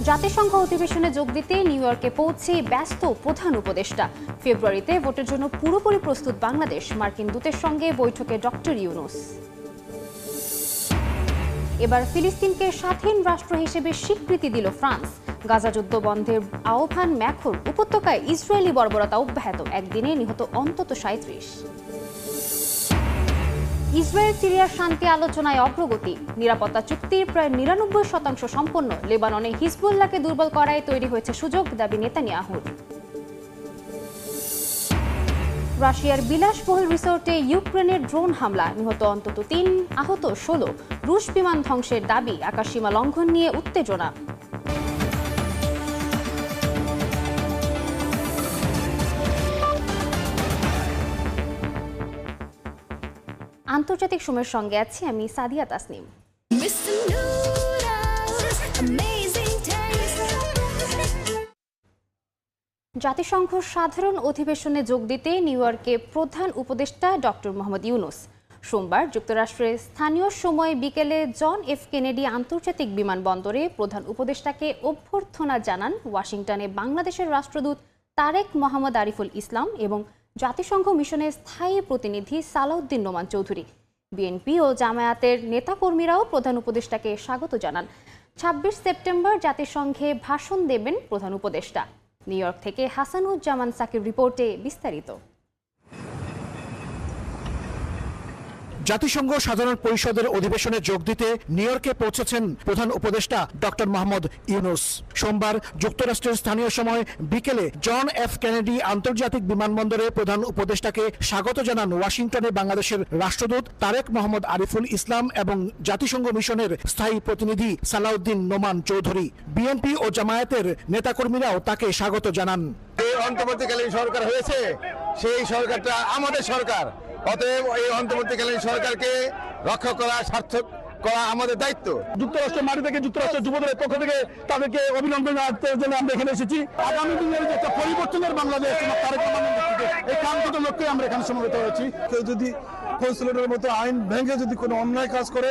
জাতিসংঘ অধিবেশনে যোগ দিতে নিউ ইয়র্কে পৌঁছে ব্যস্ত প্রধান উপদেষ্টা। ফেব্রুয়ারিতে ভোটের জন্য পুরোপুরি প্রস্তুত বাংলাদেশ। মার্কিন দূতের সঙ্গে বৈঠকে ডক্টর ইউনূস। এবার ফিলিস্তিনকে স্বাধীন রাষ্ট্র হিসেবে স্বীকৃতি দিল ফ্রান্স। গাজা যুদ্ধ বন্ধের আহ্বান ম্যাখর। উপত্যকায় ইসরায়েলি বর্বরতা অব্যাহত। একদিনে নিহত অন্তত ৩৭। ইসরায়েল সিরিয়ার শান্তি আলোচনায় অগ্রগতি। নিরাপত্তা চুক্তির প্রায় ৯৯% সম্পন্ন। লেবাননে হিজবুল্লাহকে দুর্বল করায় তৈরি হয়েছে সুযোগ, দাবি নেতানিয়াহুর। রাশিয়ার বিলাসবহুল রিসোর্টে ইউক্রেনের ড্রোন হামলা। নিহত অন্তত ৩, আহত ১৬। রুশ বিমান ধ্বংসের দাবি। আকাশসীমা লঙ্ঘন নিয়ে উত্তেজনা। আন্তর্জাতিক সময়ের সঙ্গে আছি আমি সাদিয়া তাসনিম। জাতিসংঘ সাধারণ অধিবেশনে যোগ দিতে নিউ ইয়র্কে প্রধান উপদেষ্টা ডক্টর মোহাম্মদ ইউনূস। সোমবার যুক্তরাষ্ট্রের স্থানীয় সময় বিকেলে জন এফ কেনেডি আন্তর্জাতিক বিমানবন্দরে প্রধান উপদেষ্টাকে অভ্যর্থনা জানান ওয়াশিংটনে বাংলাদেশের রাষ্ট্রদূত তারেক মোহাম্মদ আরিফুল ইসলাম এবং জাতিসংঘ মিশনের স্থায়ী প্রতিনিধি সালাউদ্দিন নোমান চৌধুরী। বিএনপি ও জামায়াতের নেতাকর্মীরাও প্রধান উপদেষ্টাকে স্বাগত জানান। ২৬ সেপ্টেম্বর জাতিসংঘে ভাষণ দেবেন প্রধান উপদেষ্টা। নিউ ইয়র্ক থেকে হাসানুজ্জামান সাকির রিপোর্টে বিস্তারিত। জাতিসংঘ সাধারণ পরিষদের অধিবেশনে যোগ দিতে নিউ ইয়র্কে পৌঁছেছেন প্রধান উপদেষ্টা ডক্টর মোহাম্মদ ইউনূস। সোমবার যুক্তরাষ্ট্রের স্থানীয় সময় বিকেলে জন এফ কেনেডি আন্তর্জাতিক বিমানবন্দরে প্রধান উপদেষ্টাকে স্বাগত জানান ওয়াশিংটনে বাংলাদেশের রাষ্ট্রদূত তারেক মোহাম্মদ আরিফুল ইসলাম এবং জাতিসংঘ মিশনের স্থায়ী প্রতিনিধি সালাউদ্দিন নোমান চৌধুরী। বিএনপি ও জামায়াতের নেতাকর্মীরাও তাকে স্বাগত জানান। এই অন্তর্বর্তীকালীন সরকার হয়েছে, সেই সরকারটা আমাদের সরকার। অতএব এই অন্তর্বর্তীকালীন সরকারকে রক্ষা করা, সার্থক করা আমাদের দায়িত্ব। যুক্তরাষ্ট্রের মাটি থেকে যুক্তরাষ্ট্রের যুবদলের পক্ষ থেকে তাদেরকে অভিনন্দন জানানোর জন্য আমরা এখানে এসেছি। আগামী দিনের যে একটা পরিবর্তনের বাংলাদেশ, তারেক রহমানের নেতৃত্বে এই কাঙ্ক্ষিত লক্ষ্যে আমরা এখানে সমবেত হয়েছি। কেউ যদি কনসুলেটের মতো আইন ভেঙে যদি কোনো অন্যায় কাজ করে,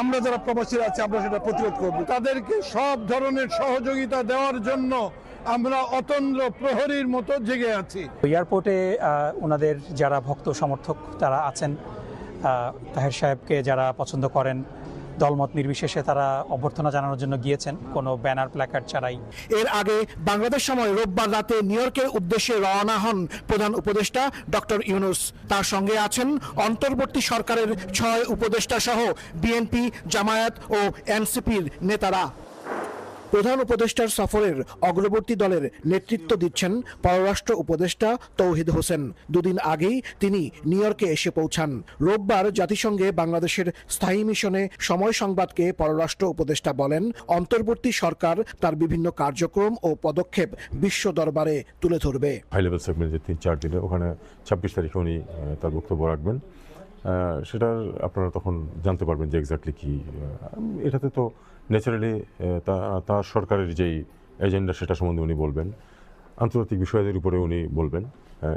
আমরা যারা প্রবাসীরা আছি আমরা সেটা প্রতিরোধ করব। তাদেরকে সব ধরনের সহযোগিতা দেওয়ার জন্য আমরা অতন্দ্র প্রহরীর মতো জেগে আছি। এয়ারপোর্টে ওনাদের যারা ভক্ত সমর্থক তারা আছেন, তাহের সাহেবকে যারা পছন্দ করেন, দলমত নির্বিশেষে তারা অভ্যর্থনা জানানোর জন্য গিয়েছেন, কোনো ব্যানার প্ল্যাকার্ড ছাড়াই। এর আগে বাংলাদেশ সময় রোববার রাতে নিউ ইয়র্কের উদ্দেশ্যে রওনা হন প্রধান উপদেষ্টা ডক্টর ইউনূস। তার সঙ্গে আছেন অন্তর্বর্তী সরকারের ৬ উপদেষ্টা সহ বিএনপি, জামায়াত ও এনসিপির নেতারা। প্রধান উপদেষ্টার সফরের অগ্রবর্তী দলের নেতৃত্ব দিচ্ছেন পররাষ্ট্র উপদেষ্টা তৌহিদ হোসেন। দুদিন আগেই তিনি নিউ ইয়র্কে এসে পৌঁছান। রোববার জাতিসংঘে বাংলাদেশের স্থায়ী মিশনে সময় সংবাদকে পররাষ্ট্র উপদেষ্টা বলেন, অন্তর্বর্তী সরকার তার বিভিন্ন কার্যক্রম ও পদক্ষেপ বিশ্ব দরবারে তুলে ধরবে। হাই লেভেল সেগমেন্ট যে ৩-৪ দিনে, ওখানে ২৬ তারিখে উনি তার বক্তব্য রাখবেন। সেটার আপনারা তখন জানতে পারবেন যে এক্স্যাক্টলি কি। এটাতে তো ন্যাচারালি তার সরকারের যেই এজেন্ডা সেটা সম্বন্ধে উনি বলবেন, আন্তর্জাতিক বিষয়ের উপরে উনি বলবেন,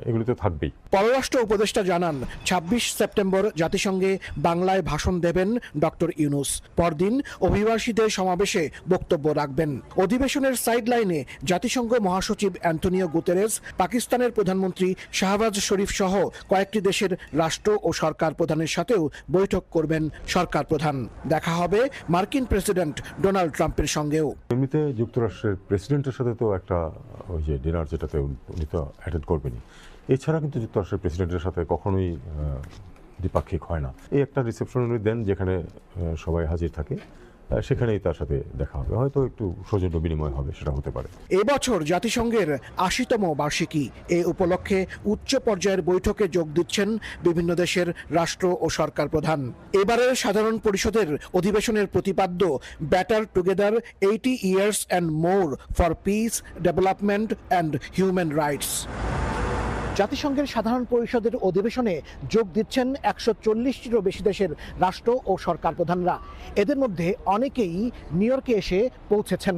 এগুলি তো থাকবেই। পররাষ্ট্র উপদেষ্টা জানান ২৬ সেপ্টেম্বর জাতিসংঘে বাংলায় ভাষণ দেবেন ডক্টর ইউনূস। পরদিন অভিবাসীদের সমাবেশে বক্তব্য রাখবেন। অধিবেশনের সাইডলাইনে জাতিসংঘ মহাসচিব অ্যান্টনিও গুতেরেস, পাকিস্তানের প্রধানমন্ত্রী শাহবাজ শরীফ সহ কয়েকটি দেশের রাষ্ট্র ও সরকার প্রধানের সাথেও বৈঠক করবেন সরকার প্রধান। দেখা হবে মার্কিন প্রেসিডেন্ট ডোনাল্ড ট্রাম্পের সঙ্গেও। এমনিতে যুক্তরাষ্ট্রের প্রেসিডেন্টের সাথে তো একটা ওই যে ডিনার, যেটাতে উনি তো অ্যাটেন্ড করবেনই। এছাড়া কিন্তু যুক্তরাষ্ট্রের প্রেসিডেন্টের সাথে কখনোই দ্বিপাক্ষিক হয় না। এই একটা রিসেপশন উনি দেন যেখানে সবাই হাজির থাকে, সেখানেই তার সাথে দেখা হবে, হয়তো একটু সৌজন্য বিনিময় হবে, সেটা হতে পারে। এবছর জাতিসংঘের ৮০তম বার্ষিকী। এ উপলক্ষে উচ্চ পর্যায়ের বৈঠকে যোগ দিচ্ছেন বিভিন্ন দেশের রাষ্ট্র ও সরকার প্রধান। এবারের সাধারণ পরিষদের অধিবেশনের প্রতিপাদ্য batter together 80 years and more for piece, development and human rights. জাতিসংঘের সাধারণ পরিষদের অধিবেশনে যোগ দিচ্ছেন ১৪০টিরও বেশি দেশের রাষ্ট্র ও সরকার প্রধানরা। এদের মধ্যে অনেকেই নিউ ইয়র্কে এসে পৌঁছেছেন।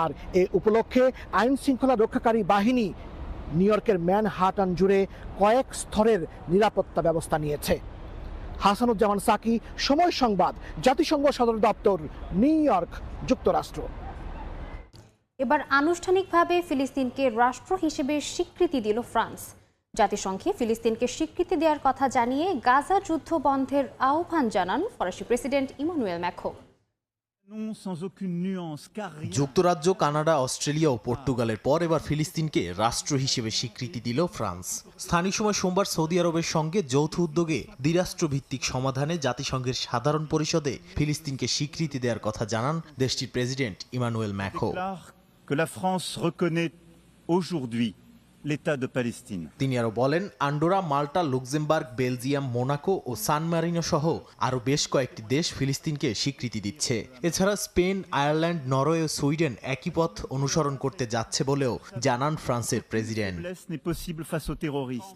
আর এ উপলক্ষে আইন শৃঙ্খলা রক্ষাকারী বাহিনী নিউ ইয়র্কের ম্যানহাটান জুড়ে কয়েক স্তরের নিরাপত্তা ব্যবস্থা নিয়েছে। হাসানুজ্জামান সাকি, সময় সংবাদ, জাতিসংঘ সদর দপ্তর, নিউ ইয়র্ক, যুক্তরাষ্ট্র। এবার আনুষ্ঠানিকভাবে ফিলিস্তিনকে রাষ্ট্র হিসেবে স্বীকৃতি দিল ফ্রান্স। জাতিসংঘে ফিলিস্তিনকে স্বীকৃতি দেওয়ার কথা জানিয়ে গাজা যুদ্ধ বন্ধের আহ্বান জানান ফরাসি প্রেসিডেন্ট ইমানুয়েল ম্যাক্রোঁ। যুক্তরাজ্য, কানাডা, অস্ট্রেলিয়া ও পর্তুগালের পর এবার ফিলিস্তিনকে রাষ্ট্র হিসেবে স্বীকৃতি দিল ফ্রান্স। স্থানীয় সময় সোমবার সৌদি আরবের সঙ্গে যৌথ উদ্যোগে দ্বিরাষ্ট্রভিত্তিক সমাধানে জাতিসংঘের সাধারণ পরিষদে ফিলিস্তিনকে স্বীকৃতি দেওয়ার কথা জানান দেশটির প্রেসিডেন্ট ইমানুয়েল ম্যাক্রোঁ। তিনি আরো বলেন, আন্ডোরা, মাল্টা, লুক্সেমবার্গ, বেলজিয়াম, মোনাকো ও সান মারিনো সহ আরো বেশ কয়েকটি দেশ ফিলিস্তিনকে স্বীকৃতি দিচ্ছে। এছাড়া স্পেন, আয়ারল্যান্ড, নরওয়ে ও সুইডেন একই পথ অনুসরণ করতে যাচ্ছে বলেও জানান ফ্রান্সের প্রেসিডেন্ট।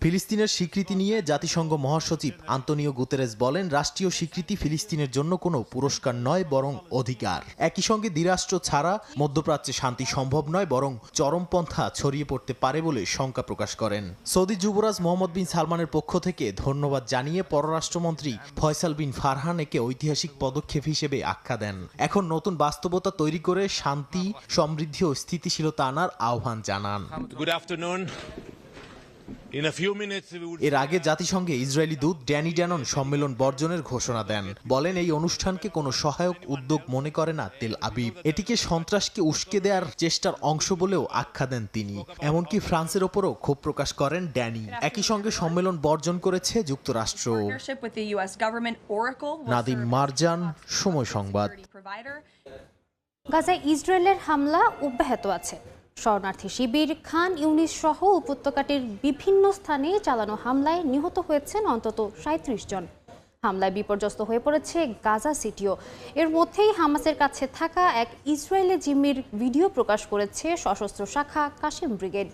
ফিলিস্তিনের স্বীকৃতি নিয়ে জাতিসংঘ মহাসচিব আন্তোনিও গুতেরেস বলেন, রাষ্ট্রীয় স্বীকৃতি ফিলিস্তিনের জন্য কোনো পুরস্কার নয়, বরং অধিকার। একই সঙ্গে দ্বিরাষ্ট্র ছাড়া মধ্যপ্রাচ্যে শান্তি সম্ভব নয়, বরং চরমপন্থা ছড়িয়ে পড়তে পারে বলে শঙ্কা প্রকাশ করেন। সৌদি যুবরাজ মোহাম্মদ বিন সালমানের পক্ষ থেকে ধন্যবাদ জানিয়ে পররাষ্ট্রমন্ত্রী ফয়সাল বিন ফারহান একে ঐতিহাসিক পদক্ষেপ হিসেবে আখ্যা দেন। এখন নতুন বাস্তবতা তৈরি করে শান্তি, সমৃদ্ধি ও স্থিতিশীলতা আনার আহ্বান জানান। এর আগে জাতিসংঘে ইসরায়েলি দূত ড্যানি ড্যানন সম্মেলন বর্জনের ঘোষণা দেন। বলেন, এই অনুষ্ঠানকে কোনো সহায়ক উদ্যোগ মনে করে না তেল আবিব। এটিকে সন্ত্রাসকে উস্কে দেওয়ার চেষ্টার অংশ বলেও আখ্যা দেন তিনি। এমনকি ফ্রান্সের ওপরও ক্ষোভ প্রকাশ করেন ড্যানি। একই সঙ্গে সম্মেলন বর্জন করেছে যুক্তরাষ্ট্র। নাদিম মারজান, সময় সংবাদ। গাজায় ইসরায়েলের হামলা অব্যাহত আছে। শরণার্থী শিবির, খান ইউনিস সহ উপত্যকাটির বিভিন্ন স্থানে চালানো হামলায় নিহত হয়েছেন অন্তত ৩৭ জন। হামলায় বিপর্যস্ত হয়ে পড়েছে গাজা সিটিও। এর মধ্যেই হামাসের কাছে থাকা এক ইসরায়েলি জিম্মির ভিডিও প্রকাশ করেছে সশস্ত্র শাখা কাসেম ব্রিগেড।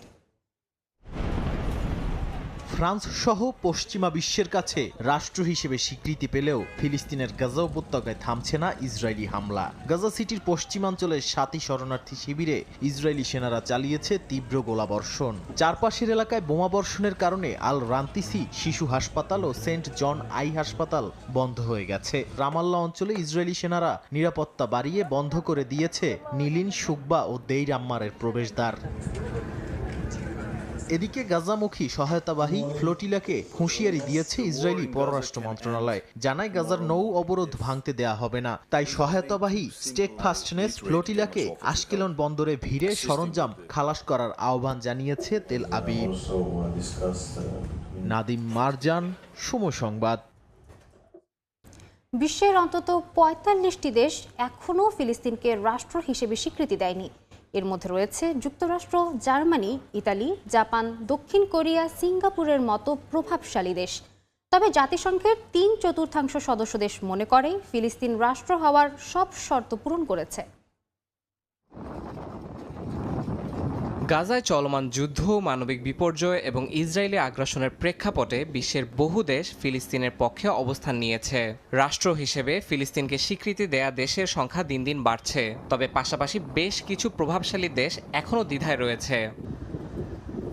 ফ্রান্স সহ পশ্চিমা বিশ্বের কাছে রাষ্ট্র হিসেবে স্বীকৃতি পেলেও ফিলিস্তিনের গাজা উপত্যকায় থামছে না ইসরায়েলি হামলা। গাজা সিটির পশ্চিমাঞ্চলের ৭টি শরণার্থী শিবিরে ইসরায়েলি সেনারা চালিয়েছে তীব্র গোলাবর্ষণ। চারপাশের এলাকায় বোমাবর্ষণের কারণে আল রান্তিসি শিশু হাসপাতাল ও সেন্ট জন আই হাসপাতাল বন্ধ হয়ে গেছে। রামাল্লা অঞ্চলে ইসরায়েলি সেনারা নিরাপত্তা বাড়িয়ে বন্ধ করে দিয়েছে নিলিন, শুকবা ও দেইর আম্মারের প্রবেশদ্বার। এদিকে গাজামুখী সহায়তাবাহী ফ্লোটিলাকে হুঁশিয়ারি দিয়েছে ইসরায়েলি পররাষ্ট্র মন্ত্রণালয়। জানায়, গাজার নৌ অবরোধ ভাঙতে দেয়া হবে না। তাই সহায়তাবাহী স্টেকফাস্টনেস ফ্লোটিলাকে আশকেলন বন্দরে ভিড়ে সরঞ্জাম খালাস করার আহ্বান জানিয়েছে তেল আবিব। নাদিম মারজান, সময় সংবাদ। বিশ্বের অন্তত ৪৫টি দেশ এখনও ফিলিস্তিনকে রাষ্ট্র হিসেবে স্বীকৃতি দেয়নি। এর মধ্যে রয়েছে যুক্তরাষ্ট্র, জার্মানি, ইতালি, জাপান, দক্ষিণ কোরিয়া, সিঙ্গাপুরের মতো প্রভাবশালী দেশ। তবে জাতিসংঘের ৩/৪ সদস্য দেশ মনে করে ফিলিস্তিন রাষ্ট্র হওয়ার সব শর্ত পূরণ করেছে। গাজায় চলমান যুদ্ধ, মানবিক বিপর্যয় এবং ইসরায়েলি আগ্রাসনের প্রেক্ষাপটে বিশ্বের বহু দেশ ফিলিস্তিনের পক্ষে অবস্থান নিয়েছে। রাষ্ট্র হিসেবে ফিলিস্তিনকে স্বীকৃতি দেয়া দেশের সংখ্যা দিন দিন বাড়ছে। তবে পাশাপাশি বেশ কিছু প্রভাবশালী দেশ এখনও দ্বিধায় রয়েছে।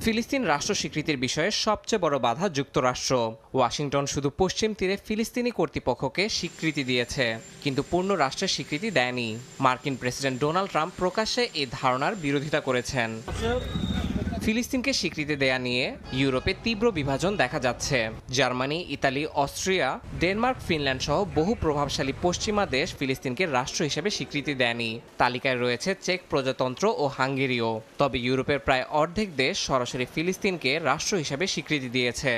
ফিলিস্তিন রাষ্ট্র স্বীকৃতির বিষয়ে সবচেয়ে বড় বাধা যুক্তরাষ্ট্র। ওয়াশিংটন শুধু পশ্চিম তীরে ফিলিস্তিনি কর্তৃপক্ষকে স্বীকৃতি দিয়েছে, কিন্তু পূর্ণ রাষ্ট্রের স্বীকৃতি দেয়নি। মার্কিন প্রেসিডেন্ট ডোনাল্ড ট্রাম্প প্রকাশ্যে এই ধারণার বিরোধিতা করেছেন। ফিলিস্তিনকে স্বীকৃতি দেয়া নিয়ে ইউরোপে তীব্র বিভাজন দেখা যাচ্ছে। Germany, Italy, Austria, Denmark, Finland সহ বহু প্রভাবশালী পশ্চিমা দেশ ফিলিস্তিনকে রাষ্ট্র হিসেবে স্বীকৃতি দেয়নি। তালিকায় রয়েছে চেক প্রজাতন্ত্র ও হাঙ্গেরিও। তবে ইউরোপের প্রায় অর্ধেক দেশ সরাসরি ফিলিস্তিনকে রাষ্ট্র হিসেবে স্বীকৃতি দিয়েছে।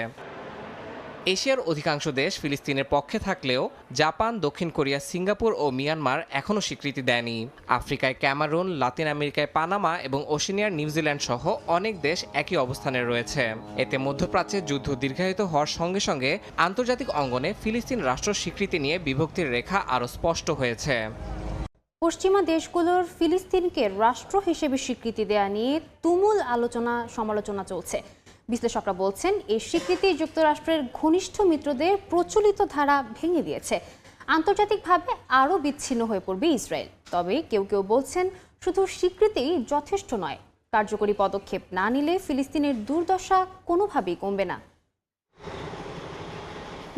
এশিয়ার অধিকাংশ দেশ ফিলিস্তিনের পক্ষে থাকলেও জাপান, দক্ষিণ কোরিয়া, সিঙ্গাপুর ও মিয়ানমার এখনও স্বীকৃতি দেয়নি। আফ্রিকায় ক্যামারুন, লাতিন আমেরিকায় পানামা এবং ওশেনিয়ার নিউজিল্যান্ড সহ অনেক দেশ একই অবস্থানে রয়েছে। এতে মধ্যপ্রাচ্যে যুদ্ধ দীর্ঘায়িত হওয়ার সঙ্গে সঙ্গে আন্তর্জাতিক অঙ্গনে ফিলিস্তিন রাষ্ট্র স্বীকৃতি নিয়ে বিভক্তির রেখা আরও স্পষ্ট হয়েছে। পশ্চিমা দেশগুলোর ফিলিস্তিনকে রাষ্ট্র হিসেবে স্বীকৃতি দেয়া নিয়ে তুমুল সমালোচনা চলছে। বিশ্লেষকরা বলছেন, এই স্বীকৃতি যুক্তরাষ্ট্রের ঘনিষ্ঠ মিত্রদের প্রচলিত ধারা ভেঙে দিয়েছে। আন্তর্জাতিকভাবে আরও বিচ্ছিন্ন হয়ে পড়বে ইসরায়েল। তবে কেউ কেউ বলছেন, শুধু স্বীকৃতি যথেষ্ট নয়, কার্যকরী পদক্ষেপ না নিলে ফিলিস্তিনের দুর্দশা কোনোভাবেই কমবে না।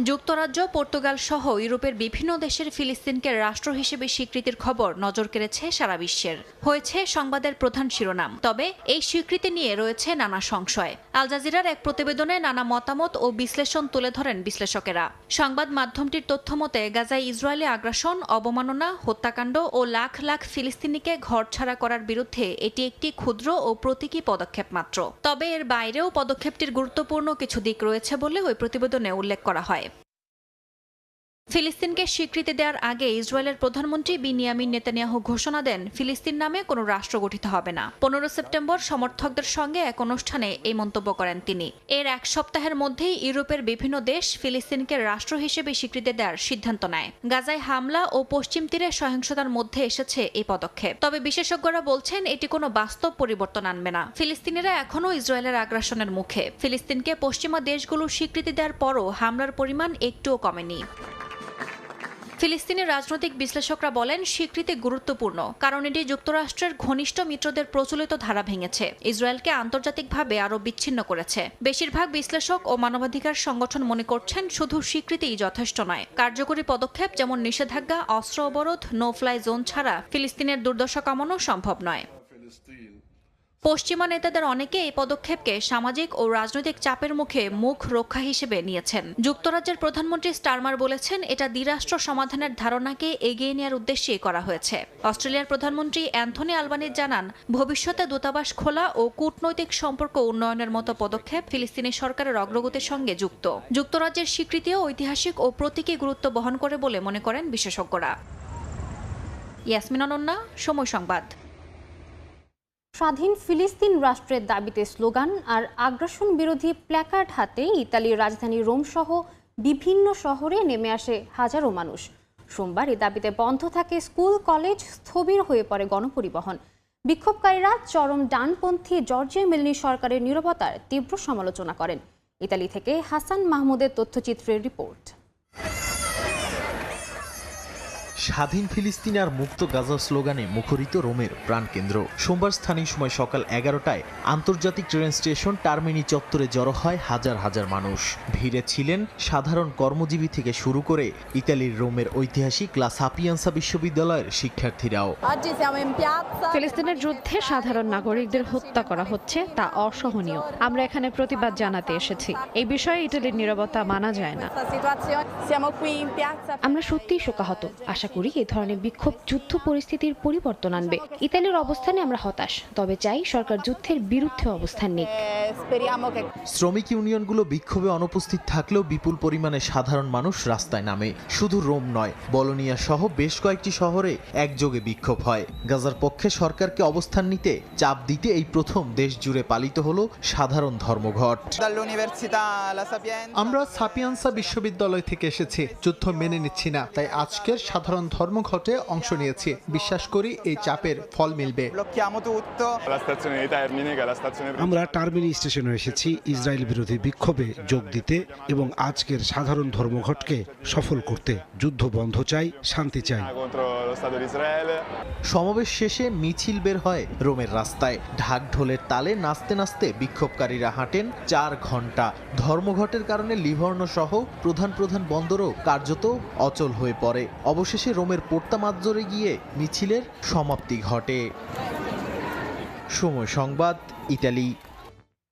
যুক্তরাজ্য, পর্তুগাল সহ ইউরোপের বিভিন্ন দেশের ফিলিস্তিনকে রাষ্ট্র হিসেবে স্বীকৃতির খবর নজর কেড়েছে সারা বিশ্বের। হয়েছে সংবাদের প্রধান শিরোনাম। তবে এই স্বীকৃতি নিয়ে রয়েছে নানা সংশয়। আল জাজিরার এক প্রতিবেদনে নানা মতামত ও বিশ্লেষণ তুলে ধরেন বিশ্লেষকেরা। সংবাদ মাধ্যমটির তথ্য মতে গাজায় ইসরায়েলি আগ্রাসন, অবমাননা, হত্যাকাণ্ড ও লাখ লাখ ফিলিস্তিনিকে ঘরছাড়া করার বিরুদ্ধে এটি একটি ক্ষুদ্র ও প্রতীকী পদক্ষেপ মাত্র। তবে এর বাইরেও পদক্ষেপটির গুরুত্বপূর্ণ কিছু দিক রয়েছে বলে ওই প্রতিবেদনে উল্লেখ করা হয়। ফিলিস্তিনকে স্বীকৃতি দেওয়ার আগে ইসরায়েলের প্রধানমন্ত্রী বিনিয়ামিন নেতানিয়াহু ঘোষণা দেন ফিলিস্তিন নামে কোনো রাষ্ট্র গঠিত হবে না। 15 সেপ্টেম্বর সমর্থকদের সঙ্গে এক অনুষ্ঠানে এই মন্তব্য করেন তিনি। এর এক সপ্তাহের মধ্যেই ইউরোপের বিভিন্ন দেশ ফিলিস্তিনকে রাষ্ট্র হিসেবে স্বীকৃতি দেওয়ার সিদ্ধান্ত নেয়। গাজায় হামলা ও পশ্চিম তীরে সহিংসতার মধ্যে এসেছে এই পদক্ষেপ। তবে বিশেষজ্ঞরা বলছেন এটি কোনো বাস্তব পরিবর্তন আনবে না। ফিলিস্তিনিরা এখনও ইসরায়েলের আগ্রাসনের মুখে। ফিলিস্তিনকে পশ্চিমা দেশগুলো স্বীকৃতি দেওয়ার পরও হামলার পরিমাণ একটুও কমেনি। ফিলিস্তিনের রাজনৈতিক বিশ্লেষকরা বলেন স্বীকৃতি গুরুত্বপূর্ণ, কারণ এটি যুক্তরাষ্ট্রের ঘনিষ্ঠ মিত্রদের প্রচলিত ধারা ভেঙেছে, ইসরায়েলকে আন্তর্জাতিকভাবে আরও বিচ্ছিন্ন করেছে। বেশিরভাগ বিশ্লেষক ও মানবাধিকার সংগঠন মনে করছেন শুধু স্বীকৃতিই যথেষ্ট নয়। কার্যকরী পদক্ষেপ যেমন নিষেধাজ্ঞা, অস্ত্র অবরোধ, নো ফ্লাই জোন ছাড়া ফিলিস্তিনের দুর্দশা কমানো সম্ভব নয়। পশ্চিমা নেতাদের অনেকে এই পদক্ষেপকে সামাজিক ও রাজনৈতিক চাপের মুখে মুখ রক্ষা হিসেবে নিয়েছেন। যুক্তরাজ্যের প্রধানমন্ত্রী স্টারমার বলেছেন এটা দ্বিরাষ্ট্র সমাধানের ধারণাকে এগিয়ে নেওয়ার উদ্দেশ্যেই করা হয়েছে। অস্ট্রেলিয়ার প্রধানমন্ত্রী অ্যান্থনি আলবানিজ জানান ভবিষ্যতে দূতাবাস খোলা ও কূটনৈতিক সম্পর্ক উন্নয়নের মতো পদক্ষেপ ফিলিস্তিনি সরকারের অগ্রগতির সঙ্গে যুক্ত। যুক্তরাজ্যের স্বীকৃতিও ঐতিহাসিক ও প্রতীকী গুরুত্ব বহন করে বলে মনে করেন বিশেষজ্ঞরা। ইয়াসমিন অনন্যা, সময় সংবাদ। স্বাধীন ফিলিস্তিন রাষ্ট্রের দাবিতে স্লোগান আর আগ্রাসন বিরোধী প্ল্যাকার্ড হাতে ইতালির রাজধানী রোম সহ বিভিন্ন শহরে নেমে আসে হাজারো মানুষ। সোমবার এই দাবিতে বন্ধ থাকে স্কুল, কলেজ, স্থবির হয়ে পড়ে গণপরিবহন। বিক্ষোভকারীরা চরম ডানপন্থী জর্জিয়া মেলোনি সরকারের নীরবতার তীব্র সমালোচনা করেন। ইতালি থেকে হাসান মাহমুদের তথ্যচিত্রের রিপোর্ট। স্বাধীন ফিলিস্তিন আর মুক্ত গাজা স্লোগানে মুখরিত রোমের প্রাণকেন্দ্র। সোমবার স্থানীয় সময় সকাল 11টায় আন্তর্জাতিক ট্রেন স্টেশন টার্মিনি চত্বরে জড়ো হয় হাজার হাজার মানুষ। ভিড়ে ছিলেন সাধারণ কর্মজীবী থেকে শুরু করে ইতালির রোমের ঐতিহাসিক লা সাপিয়েন্সা বিশ্ববিদ্যালয়ের শিক্ষার্থীরাও। ফিলিস্তিনের যুদ্ধে সাধারণ নাগরিকদের হত্যা করা হচ্ছে, তা অসহনীয়। আমরা এখানে প্রতিবাদ জানাতে এসেছি। এই বিষয়ে ইতালির নীরবতা মানা যায় না। আমরা সত্যিই শোকাহত। আশা করি এই ধরনের বিক্ষোভ যুদ্ধ পরিস্থিতির পরিবর্তন আনবে। ইতালির অবস্থানে আমরা হতাশ, তবে চাই সরকার যুদ্ধের বিরুদ্ধে অবস্থান নিক। শ্রমিক ইউনিয়নগুলো বিক্ষোভে অনুপস্থিত থাকলেও বিপুল পরিমাণে সাধারণ মানুষ রাস্তায় নামে। শুধু রোম নয়, বলোনিয়া সহ বেশ কয়েকটি শহরে একযোগে বিক্ষোভ হয়। গাজার পক্ষে সরকারকে অবস্থান নিতে চাপ দিতে এই প্রথম দেশ জুড়ে পালিত হলো সাধারণ ধর্মঘট। আমরা সাপিয়েন্সা বিশ্ববিদ্যালয় থেকে এসেছি, যুদ্ধ মেনে নিচ্ছি না, তাই আজকের সাধারণ ধর্মঘটে অংশ নিয়েছি। বিশ্বাস করি এই চাপের ফল মিলবে। আমরা টার্মিনি স্টেশনে এসেছি ইসরায়েল বিরোধী বিক্ষোভে যোগ দিতে এবং আজকের সাধারণ ধর্মঘটকে সফল করতে। যুদ্ধ বন্ধ চাই, শান্তি চাই। সমাবেশ শেষে মিছিল বের হয় রোমের রাস্তায়। ঢাক ঢোলের তালে নাচতে নাচতে বিক্ষোভকারীরা হাঁটেন 4 ঘন্টা। ধর্মঘটের কারণে লিভর্নো সহ প্রধান প্রধান বন্দরও কার্যত অচল হয়ে পড়ে। অবশেষে রোমের পোর্তা মাজ্জোরে গিয়ে মিছিলের সমাপ্তি ঘটে। সময় সংবাদ, ইতালি।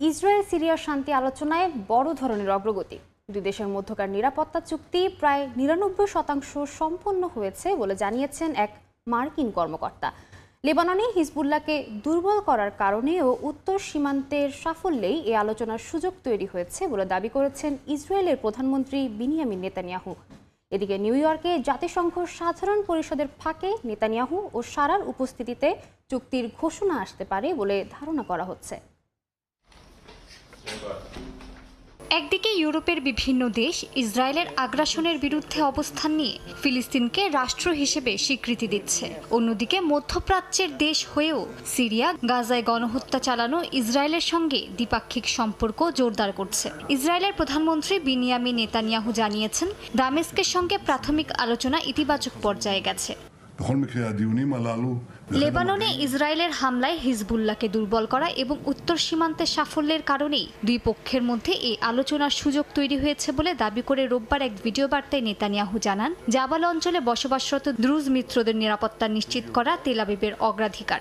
ইসরায়েল সিরিয়ার শান্তি আলোচনায় বড় ধরনের অগ্রগতি। দুই দেশের মধ্যকার নিরাপত্তা চুক্তি প্রায় 99% সম্পন্ন হয়েছে বলে জানিয়েছেন এক মার্কিন কর্মকর্তা। লেবাননে হিজবুল্লাহকে দুর্বল করার কারণে ও উত্তর সীমান্তের সাফল্যেই এই আলোচনার সুযোগ তৈরি হয়েছে বলে দাবি করেছেন ইসরায়েলের প্রধানমন্ত্রী বিনিয়ামিন নেতানিয়াহু। এদিকে নিউ ইয়র্কে জাতিসংঘ সাধারণ পরিষদের ফাঁকে নেতানিয়াহু ও সারার উপস্থিতিতে চুক্তির ঘোষণা আসতে পারে বলে ধারণা করা হচ্ছে। একদিকে ইউরোপের বিভিন্ন দেশ ইসরায়েলের আগ্রাসনের বিরুদ্ধে অবস্থান নিয়ে ফিলিস্তিনকে রাষ্ট্র হিসেবে স্বীকৃতি দিচ্ছে, অন্যদিকে মধ্যপ্রাচ্যের দেশ হয়েও সিরিয়া গাজায় গণহত্যা চালানো ইসরায়েলের সঙ্গে দ্বিপাক্ষিক সম্পর্ক জোরদার করছে। ইসরায়েলের প্রধানমন্ত্রী বিনিয়ামিন নেতানিয়াহু জানিয়েছেন দামেস্কের সঙ্গে প্রাথমিক আলোচনা ইতিবাচক পর্যায়ে গেছে। লেবাননে ইসরায়েলের হামলায় হিজবুল্লাহকে দুর্বল করা এবং উত্তর সীমান্তে সাফল্যের কারণেই দুই পক্ষের মধ্যে এই আলোচনার সুযোগ তৈরি হয়েছে বলে দাবি করে রোববার এক ভিডিও বার্তায় নেতানিয়াহু জানান, জাবাল অঞ্চলে বসবাসরত দ্রুজ মিত্রদের নিরাপত্তা নিশ্চিত করা তেল আবিবের অগ্রাধিকার।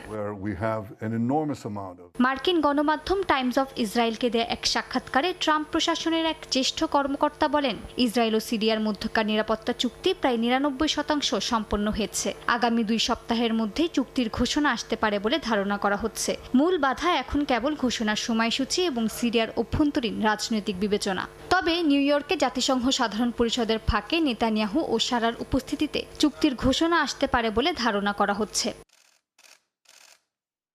মার্কিন গণমাধ্যম টাইমস অফ ইসরায়েলকে দেয়া এক সাক্ষাৎকারে ট্রাম্প প্রশাসনের এক জ্যেষ্ঠ কর্মকর্তা বলেন, ইসরায়েল ও সিরিয়ার মধ্যকার নিরাপত্তা চুক্তি প্রায় 99% সম্পন্ন হয়েছে। আগামী 2 সপ্তাহের মধ্যেই চুক্তির ঘোষণা আসতে পারে বলে ধারণা করা হচ্ছে। মূল বাধা এখন কেবল ঘোষণার সময়সূচি এবং সিরিয়ার অভ্যন্তরীণ রাজনৈতিক বিবেচনা। তবে নিউ ইয়র্কে জাতিসংঘ সাধারণ পরিষদের ফাঁকে নেতানিয়াহু ও সারার উপস্থিতিতে চুক্তির ঘোষণা আসতে পারে বলে ধারণা করা হচ্ছে।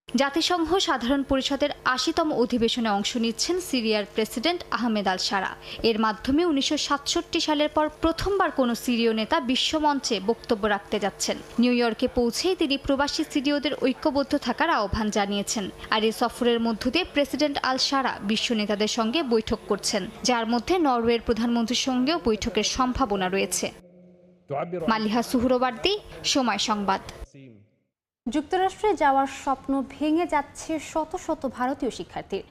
জাতিসংঘ সাধারণ পরিষদের 80তম অধিবেশনে অংশ নিচ্ছেন সিরিয়ার প্রেসিডেন্ট আহমেদ আল সারা। এর মাধ্যমে 1967 সালের পর প্রথমবার কোনো সিরীয় নেতা বিশ্বমঞ্চে বক্তব্য রাখতে যাচ্ছেন। নিউ ইয়র্কে পৌঁছেই তিনি প্রবাসী সিরীয়দের ঐক্যবদ্ধ থাকার আহ্বান জানিয়েছেন। আর এই সফরের মধ্য দিয়ে প্রেসিডেন্ট আল সারা বিশ্ব নেতাদের সঙ্গে বৈঠক করছেন, যার মধ্যে নরওয়ের প্রধানমন্ত্রীর সঙ্গেও বৈঠকের সম্ভাবনা রয়েছে। মালিহা সুহরওয়ার্দী, সময় সংবাদ। যুক্তরাষ্ট্রে যাওয়ার স্বপ্ন ভেঙে যাচ্ছে শত শত ভারতীয় শিক্ষার্থীর।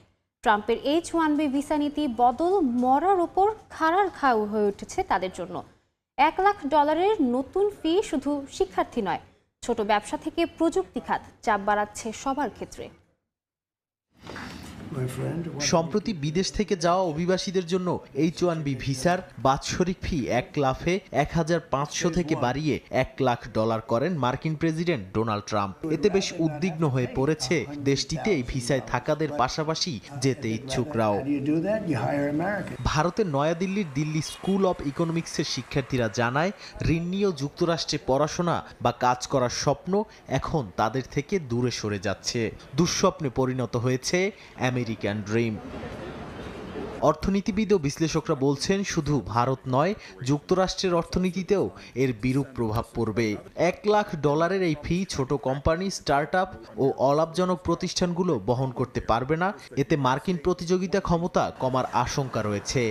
ট্রাম্পের H-1B ভিসা নীতি বদল মরার ওপর খাড়ার ঘা হয়ে উঠেছে তাদের জন্য। $1 লাখ নতুন ফি শুধু শিক্ষার্থী নয়, ছোট ব্যবসা থেকে প্রযুক্তি খাত চাপ বাড়াচ্ছে সবার ক্ষেত্রে। সম্প্রতি বিদেশ থেকে যাওয়া অভিবাসীদের জন্য H-1B ভিসার বাৎসরিক ফি 1 লাফে 1500 থেকে বাড়িয়ে $1 লাখ করেন মার্কিন প্রেসিডেন্ট ডোনাল্ড ট্রাম্প। এতে বেশ উদ্বিগ্ন হয়ে পড়েছে দেশটিতে এই ভিসায় থাকাদের পাশাপাশি যেতে ইচ্ছুকরাও। ভারতের নয়াদিল্লির দিল্লি স্কুল অব ইকোনমিক্সের শিক্ষার্থীরা জানায়, ঋণ নিয়েও যুক্তরাষ্ট্রে পড়াশোনা বা কাজ করার স্বপ্ন এখন তাদের থেকে দূরে সরে যাচ্ছে। দুঃস্বপ্নে পরিণত হয়েছে আমেরিকান ড্রিম। অর্থনীতিবিদ ও বিশ্লেষকরা বলছেন, শুধু ভারত নয়, যুক্তরাষ্ট্রের অর্থনীতিতেও এর বিরূপ প্রভাব পড়বে। $1 লাখ এই ফি ছোট কোম্পানি, স্টার্টআপ ও অলাভজনক প্রতিষ্ঠানগুলো বহন করতে পারবে না। এতে মার্কিন প্রতিযোগিতা ক্ষমতা কমার আশঙ্কা রয়েছে।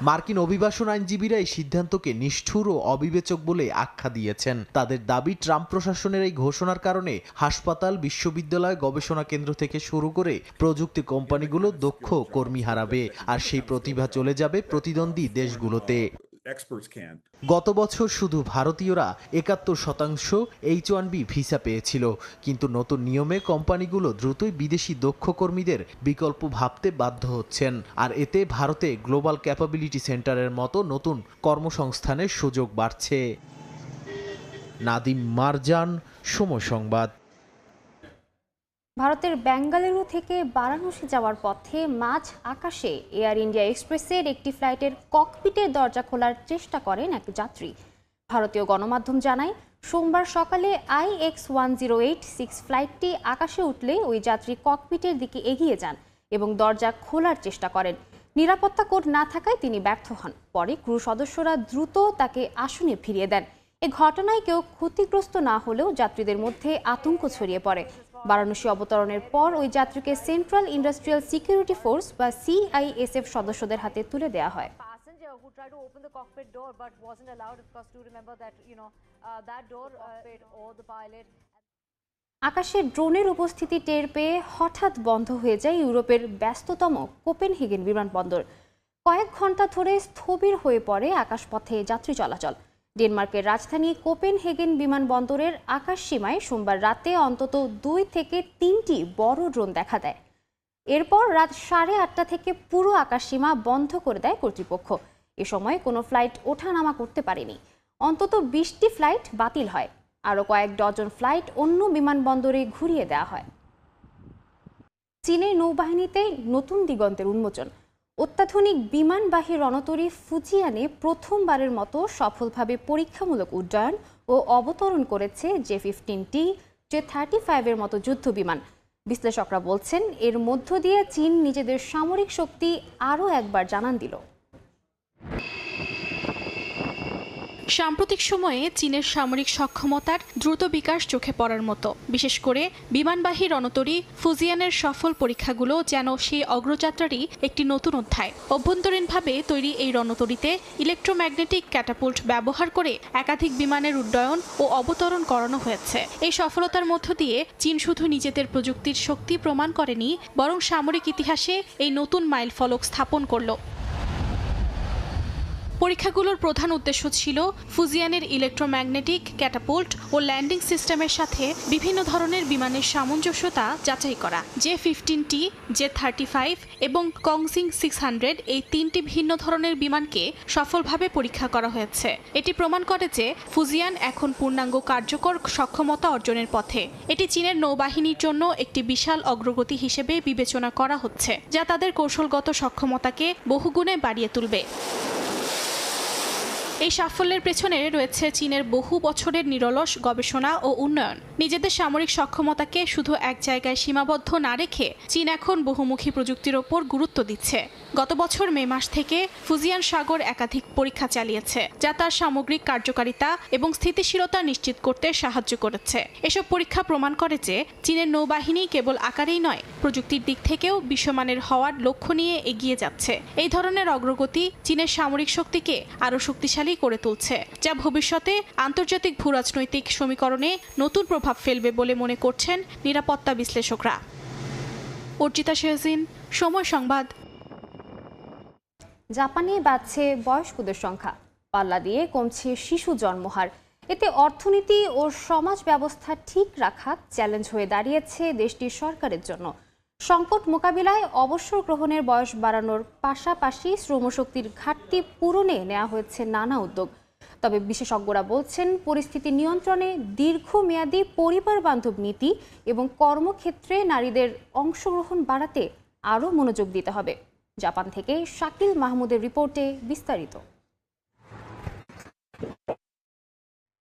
মার্কিন অভিবাসন আইনজীবীরা এই সিদ্ধান্তকে নিষ্ঠুর ও অবিবেচক বলে আখ্যা দিয়েছেন। তাদের দাবি, ট্রাম্প প্রশাসনের এই ঘোষণার কারণে হাসপাতাল, বিশ্ববিদ্যালয়, গবেষণা কেন্দ্র থেকে শুরু করে প্রযুক্তি কোম্পানিগুলো দক্ষ কর্মী হারাবে, আর সেই প্রতিভা চলে যাবে প্রতিদ্বন্দ্বী দেশগুলোতে। গত বছর শুধু ভারতীয়রা 71% H-1B ভিসা পেয়েছিল, কিন্তু নতুন নিয়মে কোম্পানিগুলো দ্রুতই বিদেশি দক্ষ কর্মীদের বিকল্প ভাবতে বাধ্য হচ্ছেন। আর এতে ভারতে গ্লোবাল ক্যাপাবিলিটি সেন্টারের মতো নতুন কর্মসংস্থানের সুযোগ বাড়ছে। নাদিম মারজান, সময় সংবাদ। ভারতের বেঙ্গালুরু থেকে বারাণসী যাওয়ার পথে মাঝ আকাশে এয়ার ইন্ডিয়া এক্সপ্রেসের একটি ফ্লাইটের ককপিটের দরজা খোলার চেষ্টা করেন এক যাত্রী। ভারতীয় গণমাধ্যম জানায়, সোমবার সকালে IX-1086 ফ্লাইটটি আকাশে উঠলে ওই যাত্রী ককপিটের দিকে এগিয়ে যান এবং দরজা খোলার চেষ্টা করেন। নিরাপত্তা কোড না থাকায় তিনি ব্যর্থ হন। পরে ক্রু সদস্যরা দ্রুত তাকে আসনে ফিরিয়ে দেন। এ ঘটনায় কেউ ক্ষতিগ্রস্ত না হলেও যাত্রীদের মধ্যে আতঙ্ক ছড়িয়ে পড়ে। বারাণসী অবতরণের পর ওই যাত্রীকে সেন্ট্রাল ইন্ডাস্ট্রিয়াল সিকিউরিটি ফোর্স বা CISF সদস্যদের হাতে তুলে দেওয়া হয়। আকাশে ড্রোনের উপস্থিতি টের পেয়ে হঠাৎ বন্ধ হয়ে যায় ইউরোপের ব্যস্ততম কোপেনহেগেন বিমানবন্দর। কয়েক ঘন্টা ধরে স্থবির হয়ে পড়ে আকাশপথে যাত্রী চলাচল। ডেনমার্কের রাজধানী কোপেনহেগেন বিমানবন্দরের আকাশ সীমায় সোমবার রাতে অন্তত 2 থেকে 3টি বড় ড্রোন দেখা দেয়। এরপর রাত 8:30 থেকে পুরো আকাশ সীমা বন্ধ করে দেয় কর্তৃপক্ষ। এ সময় কোনো ফ্লাইট ওঠানামা করতে পারেনি। অন্তত 20টি ফ্লাইট বাতিল হয়। আরও কয়েক ডজন ফ্লাইট অন্য বিমানবন্দরে ঘুরিয়ে দেওয়া হয়। চীনের নৌবাহিনীতে নতুন দিগন্তের উন্মোচন। অত্যাধুনিক বিমানবাহী রণতরী ফুজিয়ানে প্রথমবারের মতো সফলভাবে পরীক্ষামূলক উড্ডয়ন ও অবতরণ করেছে J-15T, J-35 মতো যুদ্ধ বিমান। বিশ্লেষকরা বলছেন, এর মধ্য দিয়ে চীন নিজেদের সামরিক শক্তি আরও একবার জানান দিল। সাম্প্রতিক সময়ে চীনের সামরিক সক্ষমতার দ্রুত বিকাশ চোখে পড়ার মতো, বিশেষ করে বিমানবাহী রণতরী ফুজিয়ানের সফল পরীক্ষাগুলো যেন সেই অগ্রযাত্রারই একটি নতুন অধ্যায়। অভ্যন্তরীণভাবে তৈরি এই রণতরীতে ইলেকট্রোম্যাগনেটিক ক্যাটাপুল্ট ব্যবহার করে একাধিক বিমানের উড্ডয়ন ও অবতরণ করানো হয়েছে। এই সফলতার মধ্য দিয়ে চীন শুধু নিজেদের প্রযুক্তির শক্তি প্রমাণ করেনি, বরং সামরিক ইতিহাসে এই নতুন মাইলফলক স্থাপন করল। পরীক্ষাগুলোর প্রধান উদ্দেশ্য ছিল ফুজিয়ানের ইলেকট্রোম্যাগনেটিক ক্যাটাপুল্ট ও ল্যান্ডিং সিস্টেমের সাথে বিভিন্ন ধরনের বিমানের সামঞ্জস্যতা যাচাই করা। J-15T, J-35 এবং কংসিং 600 এই 3টি ভিন্ন ধরনের বিমানকে সফলভাবে পরীক্ষা করা হয়েছে। এটি প্রমাণ করে যে ফুজিয়ান এখন পূর্ণাঙ্গ কার্যকর সক্ষমতা অর্জনের পথে। এটি চীনের নৌবাহিনীর জন্য একটি বিশাল অগ্রগতি হিসেবে বিবেচনা করা হচ্ছে, যা তাদের কৌশলগত সক্ষমতাকে বহুগুণে বাড়িয়ে তুলবে। এই সাফল্যের পেছনে রয়েছে চীনের বহু বছরের নিরলস গবেষণা ও উন্নয়ন। নিজেদের সামরিক সক্ষমতাকে শুধু এক জায়গায় সীমাবদ্ধ না রেখে চীন এখন বহুমুখী প্রযুক্তির ওপর গুরুত্ব দিচ্ছে। গত বছর মে মাস থেকে ফুজিয়ান সাগর একাধিক পরীক্ষা চালিয়েছে, যা তার সামগ্রিক কার্যকারিতা এবং স্থিতিশীলতা নিশ্চিত করতে সাহায্য করেছে। এসব পরীক্ষা প্রমাণ করে যে চীনের নৌবাহিনী কেবল আকারেই নয়, প্রযুক্তির দিক থেকেও বিশ্বমানের হওয়ার লক্ষ্য নিয়ে এগিয়ে যাচ্ছে। এই ধরনের অগ্রগতি চীনের সামরিক শক্তিকে আরও শক্তিশালী করে তুলছে, যা ভবিষ্যতে আন্তর্জাতিক ভূরাজনৈতিক সমীকরণে নতুন প্রভাব ফেলবে বলে মনে করছেন নিরাপত্তা বিশ্লেষকরা। অর্চিতা শেহজিন, সময় সংবাদ। জাপানে বাড়ছে বয়স্কদের সংখ্যা, পাল্লা দিয়ে কমছে শিশু জন্মহার। এতে অর্থনীতি ও সমাজ ব্যবস্থা ঠিক রাখা চ্যালেঞ্জ হয়ে দাঁড়িয়েছে দেশটির সরকারের জন্য। সংকট মোকাবিলায় অবসর গ্রহণের বয়স বাড়ানোর পাশাপাশি শ্রমশক্তির ঘাটতি পূরণে নেওয়া হয়েছে নানা উদ্যোগ। তবে বিশেষজ্ঞরা বলছেন, পরিস্থিতি নিয়ন্ত্রণে দীর্ঘমেয়াদী পরিবার বান্ধব নীতি এবং কর্মক্ষেত্রে নারীদের অংশগ্রহণ বাড়াতে আরও মনোযোগ দিতে হবে। জাপান থেকে শাকিল মাহমুদের রিপোর্টে বিস্তারিত।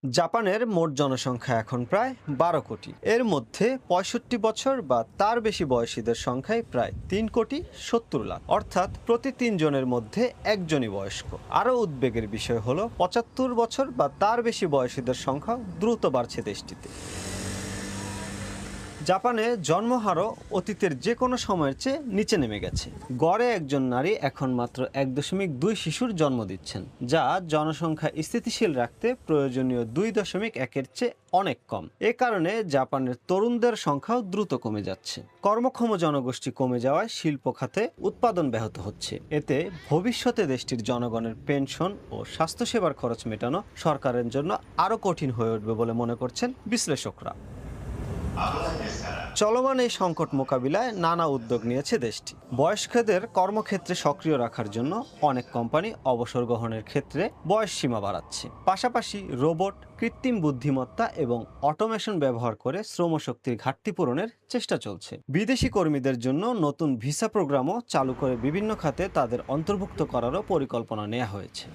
জাপানের মোট জনসংখ্যা এখন প্রায় 12 কোটি। এর মধ্যে 65 বছর বা তার বেশি বয়সীদের সংখ্যায় প্রায় 3,70,00,000, অর্থাৎ প্রতি 3 জনের মধ্যে একজনই বয়স্ক। আরও উদ্বেগের বিষয় হলো 75 বছর বা তার বেশি বয়সীদের সংখ্যা দ্রুত বাড়ছে দেশটিতে। জাপানে জন্মহারও অতীতের যে কোনো সময়ের চেয়ে নিচে নেমে গেছে। গড়ে একজন নারী এখন মাত্র 1.2 শিশুর জন্ম দিচ্ছেন, যা জনসংখ্যা স্থিতিশীল রাখতে প্রয়োজনীয় 2.1-এর চেয়ে অনেক কম। এ কারণে জাপানের তরুণদের সংখ্যাও দ্রুত কমে যাচ্ছে। কর্মক্ষম জনগোষ্ঠী কমে যাওয়ায় শিল্প খাতে উৎপাদন ব্যাহত হচ্ছে। এতে ভবিষ্যতে দেশটির জনগণের পেনশন ও স্বাস্থ্যসেবার খরচ মেটানো সরকারের জন্য আরও কঠিন হয়ে উঠবে বলে মনে করছেন বিশ্লেষকরা। চলমান এই সংকট মোকাবিলায় নানা উদ্যোগ নিয়েছে দেশটি। বয়স্কদের কর্মক্ষেত্রে সক্রিয় রাখার জন্য অনেক কোম্পানি অবসর গ্রহণের ক্ষেত্রে বয়স সীমা বাড়াচ্ছে। পাশাপাশি রোবট, কৃত্রিম বুদ্ধিমত্তা এবং অটোমেশন ব্যবহার করে শ্রমশক্তির ঘাটতি পূরণের চেষ্টা চলছে। বিদেশি কর্মীদের জন্য নতুন ভিসা প্রোগ্রামও চালু করে বিভিন্ন খাতে তাদের অন্তর্ভুক্ত করারও পরিকল্পনা নেওয়া হয়েছে।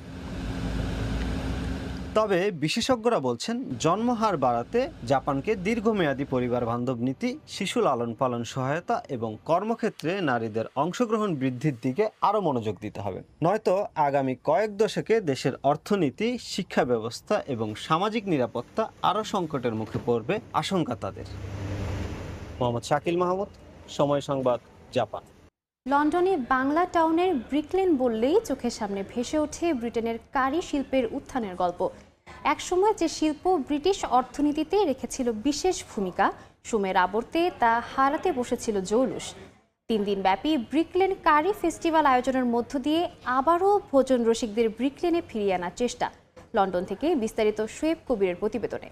তবে বিশেষজ্ঞরা বলছেন, জন্মহার বাড়াতে জাপানকে দীর্ঘমেয়াদী পরিবার বান্ধব নীতি, শিশু লালন পালন সহায়তা এবং কর্মক্ষেত্রে নারীদের অংশগ্রহণ বৃদ্ধির দিকে আরও মনোযোগ দিতে হবে। নয়তো আগামী কয়েক দশকে দেশের অর্থনীতি, শিক্ষা ব্যবস্থা এবং সামাজিক নিরাপত্তা আরও সংকটের মুখে পড়বে আশঙ্কা তাদের। মোহাম্মদ শাকিল মাহমুদ, সময় সংবাদ, জাপান। লন্ডনে বাংলা টাউনের ব্রিকলেন বললেই চোখের সামনে ভেসে ওঠে ব্রিটেনের কারি শিল্পের উত্থানের গল্প। একসময় যে শিল্প ব্রিটিশ অর্থনীতিতে রেখেছিল বিশেষ ভূমিকা, সময়ের আবর্তে তা হারাতে বসেছিল জৌলুস। 3 দিন ব্যাপী ব্রিকলেন কারি ফেস্টিভ্যাল আয়োজনের মধ্য দিয়ে আবারও ভোজন রসিকদের ব্রিকলেনে ফিরিয়ে আনার চেষ্টা। লন্ডন থেকে বিস্তারিত শোয়েব কবিরের প্রতিবেদনে।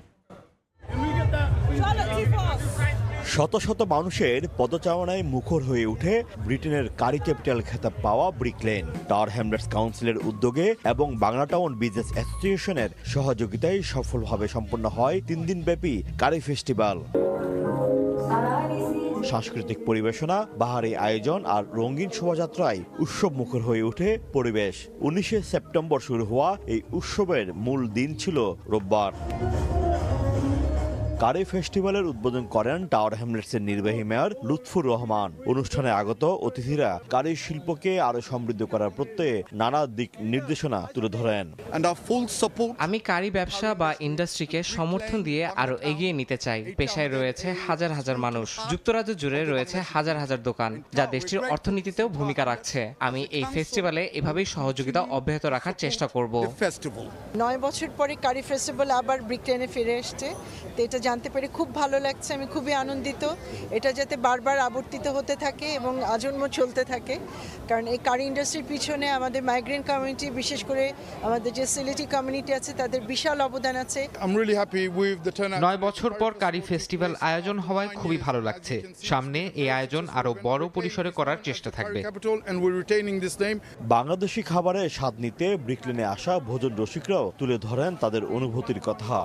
শত শত মানুষের পদচারণায় মুখর হয়ে উঠে ব্রিটেনের কারি ক্যাপিটাল খেতাব পাওয়া ব্রিকলেন। টাওয়ার হ্যামলেটস কাউন্সিলের উদ্যোগে এবং বাংলা টাউন বিজনেস অ্যাসোসিয়েশনের সহযোগিতায় সফলভাবে সম্পন্ন হয় 3 দিনব্যাপী কারি ফেস্টিভ্যাল। সাংস্কৃতিক পরিবেশনা, বাহারি আয়োজন আর রঙিন শোভাযাত্রায় উৎসব মুখর হয়ে ওঠে পরিবেশ। 19শে সেপ্টেম্বর শুরু হওয়া এই উৎসবের মূল দিন ছিল রোববার। কারি ফেস্টিভ্যালের উদ্বোধন করেন টাওয়ার হ্যামলেটসের নির্বাহী মেয়র লুৎফুর রহমান। অনুষ্ঠানে আগত অতিথিরা কারি শিল্পকে আরো সমৃদ্ধ করার প্রত্যয়ে নানা দিক নির্দেশনা তুলে ধরেন। আমি কারি ব্যবসা বা ইন্ডাস্ট্রিকে সমর্থন দিয়ে আরো এগিয়ে নিতে চাই। পেশায় রয়েছে হাজার হাজার মানুষ, যুক্তরাজ্য জুড়ে রয়েছে হাজার হাজার দোকান, যা দেশটির অর্থনীতিতেও ভূমিকা রাখছে। আমি এই ফেস্টিভ্যালে এভাবেই সহযোগিতা অব্যাহত রাখার চেষ্টা করব। 9 বছর পরে কারি ফেস্টিভ্যাল আবার ব্রিকলেনে ফিরে এসছে, তো এটা জানতে পেরে খুব ভালো লাগছে। আমি খুবই আনন্দিত এটা যাতে বারবার আবর্তিত হতে থাকে এবং আজন্ম চলতে থাকে, কারণ এই কারি ইন্ডাস্ট্রির পিছনে আমাদের মাইগ্রেন্ট কমিউনিটি, বিশেষ করে আমাদের যে সিলেটি কমিউনিটি আছে, তাদের বিশাল অবদান আছে। 9 বছর পর কারি ফেস্টিভ্যাল আয়োজন হওয়ায় খুবই ভালো লাগছে। সামনে এই আয়োজন আরো বড় পরিসরে করার চেষ্টা থাকবে। বাংলাদেশি খাবারের স্বাদ নিতে ব্রিকলেনে আসা ভোজন রসিকরাও তুলে ধরেন তাদের অনুভূতির কথা।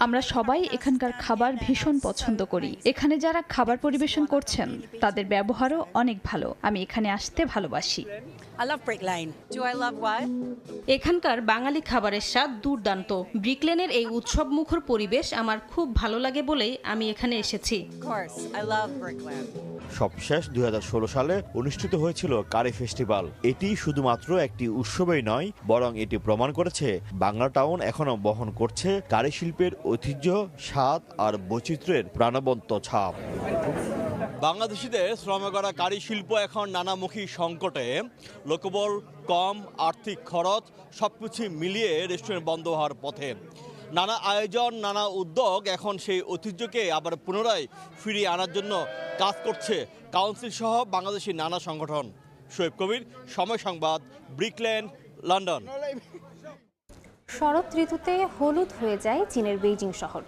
আমরা সবাই এখানকার খাবার ভীষণ পছন্দ করি। এখানে যারা খাবার পরিবেশন করছেন তাদের ব্যবহারও অনেক ভালো। আমি এখানে আসতে ভালোবাসি। এখানকার বাঙালি খাবারের স্বাদ দুর্দান্ত। ব্রিকলেনের এই উৎসব মুখর পরিবেশ আমার খুব ভালো লাগে বলেই আমি এখানে এসেছি। সবশেষ 2016 সালে অনুষ্ঠিত হয়েছিল কারি ফেস্টিভ্যাল। এটি শুধুমাত্র একটি উৎসবই নয়, বরং এটি প্রমাণ করেছে বাংলা টাউন এখনো বহন করছে কারি শিল্পের ঐতিহ্য, স্বাদ আর বৈচিত্র্যের প্রাণবন্ত ছাপ। বাংলাদেশিদের শ্রমে গড়া কারি শিল্প এখন নানামুখী সংকটে। লোকবল কম, আর্থিক খরচ সবকিছু মিলিয়ে রেস্টুরেন্ট বন্ধ হওয়ার পথে। নানা আয়োজন, নানা উদ্যোগ এখন সেই ঐতিহ্যকে আবার পুনরায় ফিরিয়ে আনার জন্য কাজ করছে কাউন্সিল সহ বাংলাদেশি নানা সংগঠন। শোয়েব কবির, সময় সংবাদ, ব্রিকলেন, লন্ডন। শরৎ ঋতুতে হলুদ হয়ে যায় চীনের বেইজিং শহর।